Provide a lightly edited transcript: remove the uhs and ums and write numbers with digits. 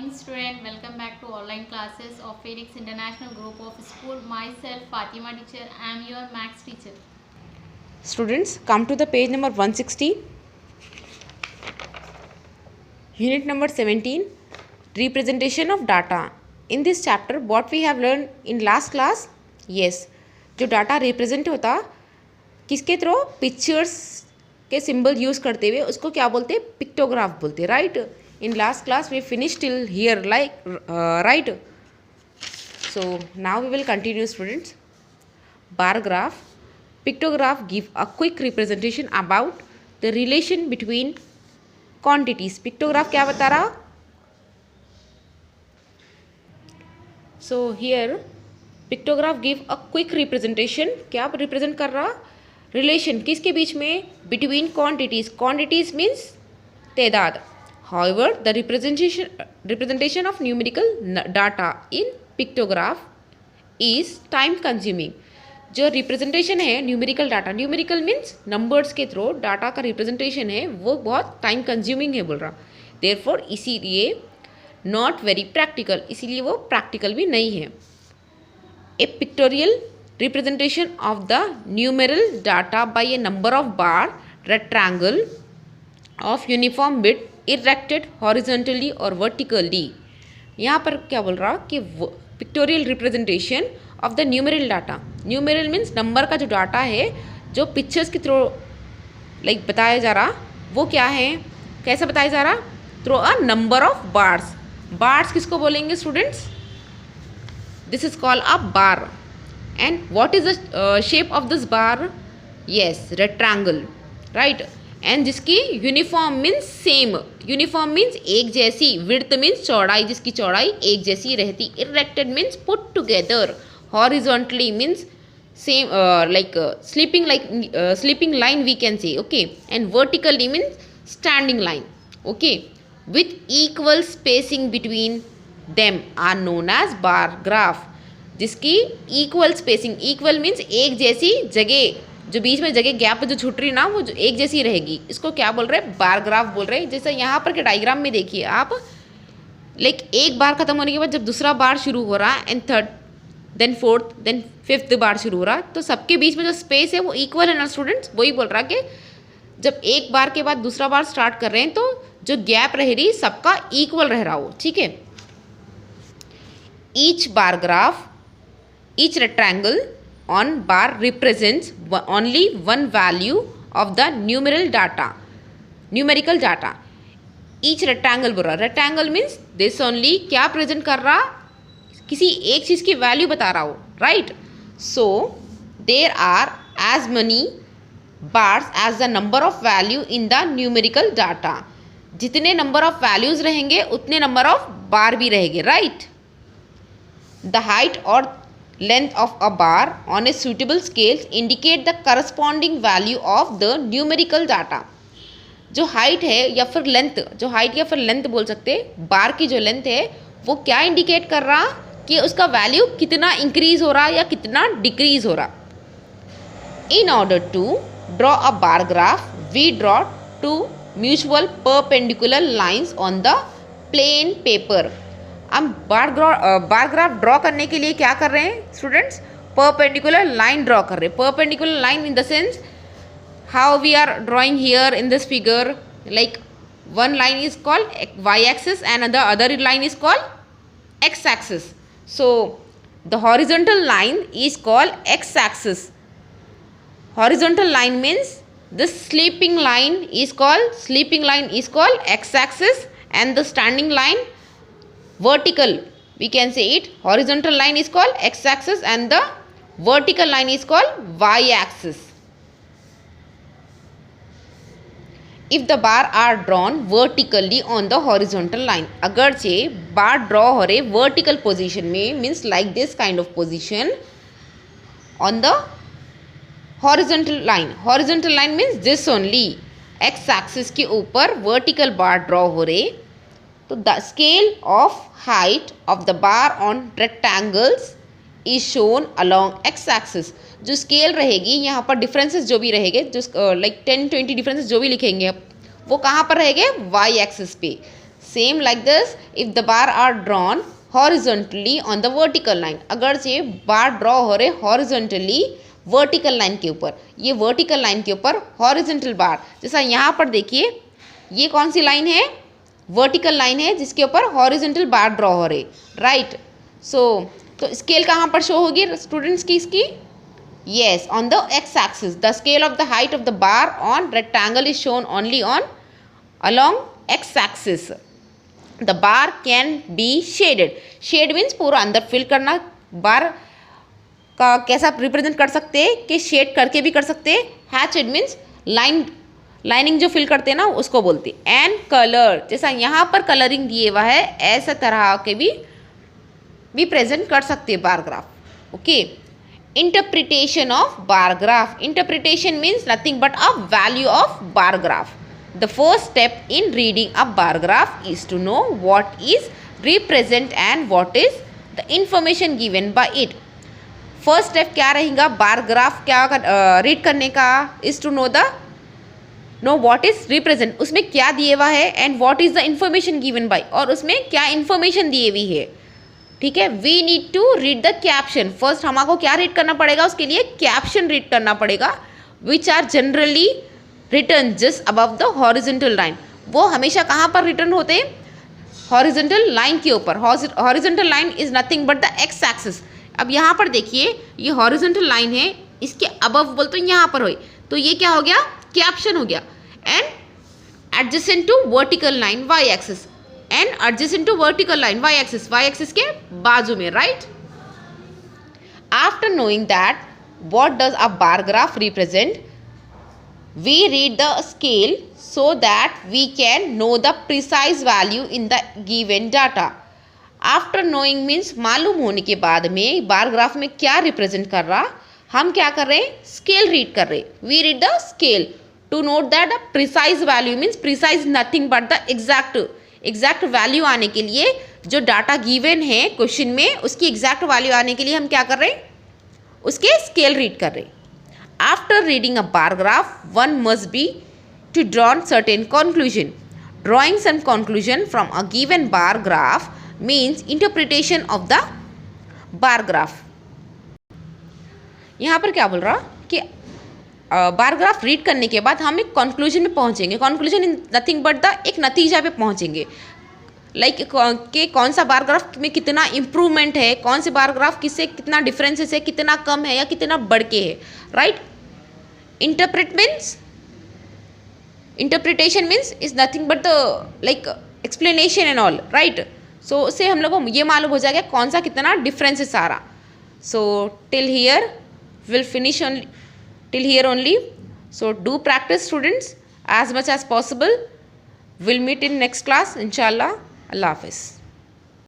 Morning student, welcome back to online classes of Phoenix International Group of School. Myself Fatima teacher, I am your maths teacher. Students, come to the page number 160, unit number 17, representation of data. In this chapter, what we have learned in last class? Yes, जो data represent होता किसके through, pictures के symbol use करते हुए उसको क्या बोलते, pictograph बोलते, right. In last class we finished till here, like right. So now we will continue, students. Bar graph. Pictograph give a quick representation about the relation between quantities. Pictograph क्या बता रहा? So here pictograph give a quick representation. क्या represent कर रहा? Relation किसके बीच में? Between quantities. Quantities means तादाद. However, the representation of numerical data in pictograph is time consuming. जो रिप्रेजेंटेशन है numerical data, numerical means numbers के थ्रू डाटा का रिप्रेजेंटेशन है, वो बहुत टाइम कंज्यूमिंग है बोल रहा. देयरफॉर इसीलिए नॉट वेरी प्रैक्टिकल, इसीलिए वो प्रैक्टिकल भी नहीं है. A pictorial representation of the numeral data by a number of bar rectangle of uniform width erected horizontally और वर्टिकली. यहाँ पर क्या बोल रहा कि pictorial representation of the numeral data. Numeral means number का जो डाटा है जो पिक्चर्स के थ्रू लाइक बताया जा रहा, वो क्या है, कैसे बताया जा रहा, through a number of bars. Bars किसको बोलेंगे students? This is called a bar. And what is the shape of this bar? Yes, rectangle, right. And जिसकी uniform means same, uniform means एक जैसी, विड्थ मीन्स चौड़ाई, जिसकी चौड़ाई एक जैसी रहती. Erected means put together. Horizontally means same, like sleeping line we can say, okay. And vertically means standing line, okay, with equal spacing between them are known as bar graph. जिसकी equal spacing, equal means एक जैसी जगह, जो बीच में जगह gap जो छूट रही ना वो जो एक जैसी रहेगी, इसको क्या बोल रहे हैं, बार ग्राफ बोल रहे हैं. जैसे यहाँ पर के डायग्राम में देखिए आप, लाइक एक बार खत्म होने के बाद जब दूसरा बार शुरू हो रहा है and third then fourth then fifth bar शुरू हो रहा, तो सबके बीच में जो स्पेस है वो इक्वल है ना स्टूडेंट्स. वही बोल रहा कि जब एक बार के बाद दूसरा बार स्टार्ट कर रहे हैं तो जो गैप रह रही सबका इक्वल रह रहा हो, ठीक है. Each bar graph, each rectangle on bar represents only one value of the numerical data. Each rectangle बोल रहा, rectangle means this only क्या प्रेजेंट कर रहा, किसी एक चीज़ की वैल्यू बता रहा हो, right. So there are as many bars as the number of value in the numerical data. जितने नंबर ऑफ वैल्यूज रहेंगे उतने नंबर ऑफ बार भी रहेंगे, राइट. द हाइट और length of a bar on a suitable scale indicate the corresponding value of the numerical data. जो height है या फिर लेंथ, जो हाइट या फिर लेंथ बोल सकते, बार की जो लेंथ है वो क्या इंडिकेट कर रहा कि उसका वैल्यू कितना इंक्रीज हो रहा या कितना डिक्रीज हो रहा. In order to draw a bar graph we draw two mutual perpendicular lines on the plane paper. हम बार ग्राफ ड्रॉ करने के लिए क्या कर रहे हैं स्टूडेंट्स, परपेंडिकुलर लाइन ड्रॉ कर रहे हैं. Perpendicular line in the sense how we are drawing here in this figure, like one line is called y axis and the other line is called x axis. So the horizontal line is called x axis. Horizontal line means this sleeping line is called x axis, and the standing line vertical, we can say it, horizontal line is called x axis and the vertical line is called y axis. If the bar are drawn vertically on the horizontal line, अगर से बार draw हो रहे vertical position में, means like this kind of position on the horizontal line means this only, x axis के ऊपर vertical bar draw हो रहे, तो the scale of height of the bar on rectangles is shown along x axis. जो scale रहेगी यहाँ पर differences जो भी रहेंगे, जो लाइक 10-20 डिफरेंसेस जो भी लिखेंगे वो कहाँ पर रहेंगे, y एक्सिस पे. Same like this if the bar are drawn horizontally on the vertical line, अगर ये बार ड्रॉ हो रहे हॉरिजॉन्टली वर्टिकल लाइन के ऊपर, ये वर्टिकल लाइन के ऊपर हॉरिजॉन्टल बार, जैसा यहाँ पर देखिए ये कौन सी लाइन है, वर्टिकल लाइन है जिसके ऊपर हॉरिजॉन्टल बार ड्रॉ हो रहे, राइट। सो तो स्केल कहाँ पर शो होगी स्टूडेंट्स की इसकी, yes, on the x-axis. The scale of the height of the bar on rectangle is shown only on along x-axis. The bar can be shaded. Shade means पूरा अंदर fill करना, बार का कैसा रिप्रेजेंट कर सकते हैं कि शेड करके भी कर सकते हैं। हैचेड मीन्स लाइनिंग जो फिल करते हैं ना उसको बोलते हैं। एंड कलर, जैसा यहाँ पर कलरिंग दिए हुआ है ऐसा तरह के भी प्रेजेंट कर सकते हैं bar graph. Okay, interpretation of bar graph. Interpretation means nothing but a value of bar graph. The first step in reading a bar graph is to know what is represent and what is the information given by it. First step क्या रहेगा bar graph क्या read करने का, is to know what is represent, उसमें क्या दिए हुआ है, and what is the information given by, और उसमें क्या information दिए हुई है। ठीक है, we need to read the caption. First हमको क्या रीड करना पड़ेगा, उसके लिए कैप्शन रीड करना पड़ेगा, which are generally return just above the horizontal line. वो हमेशा कहाँ पर रिटर्न होते हैं, हॉरिजॉन्टल लाइन के ऊपर। Horizontal line is nothing but the x axis. अब यहाँ पर देखिए ये हॉरिजॉन्टल लाइन है, इसके अबव बोलते हैं यहाँ पर हो, तो ये क्या हो गया, कैप्शन हो गया। And adjacent to vertical line Y axis, and adjacent to vertical line y axis के बाजू में, right? After knowing that what does a bar graph represent, we read the scale so that we can know the precise value in the given data. After knowing means मालूम होने के बाद में bar graph में क्या represent कर रहा, हम क्या कर रहे हैं, स्केल रीड कर रहे। We read the scale to note that the precise value means precise nothing but the exact value आने के लिए जो डाटा गिवन है क्वेश्चन में, उसकी एग्जैक्ट वैल्यू आने के लिए हम क्या कर रहे हैं, उसके स्केल रीड कर रहे हैं। After reading a bar graph one must be to draw certain conclusion. Drawing some conclusion from a given bar graph means interpretation of the bar graph. यहाँ पर क्या बोल रहा कि बार ग्राफ रीड करने के बाद हम एक कंक्लूजन में पहुँचेंगे। Conclusion in nothing but the एक नतीजा पे पहुँचेंगे, लाइक कि कौन सा बार ग्राफ में कितना इम्प्रूवमेंट है, कौन से बार ग्राफ किससे कितना डिफरेंसेस है, कितना कम है या कितना बढ़ के है, right. Interpretation means is nothing but the like explanation and all, right. So उससे हम लोग को ये मालूम हो जाएगा कौन सा कितना डिफरेंसेस आ रहा। So till here will finish only, till here only. So do practice students as much as possible. We'll meet in next class inshallah. Allah Hafiz.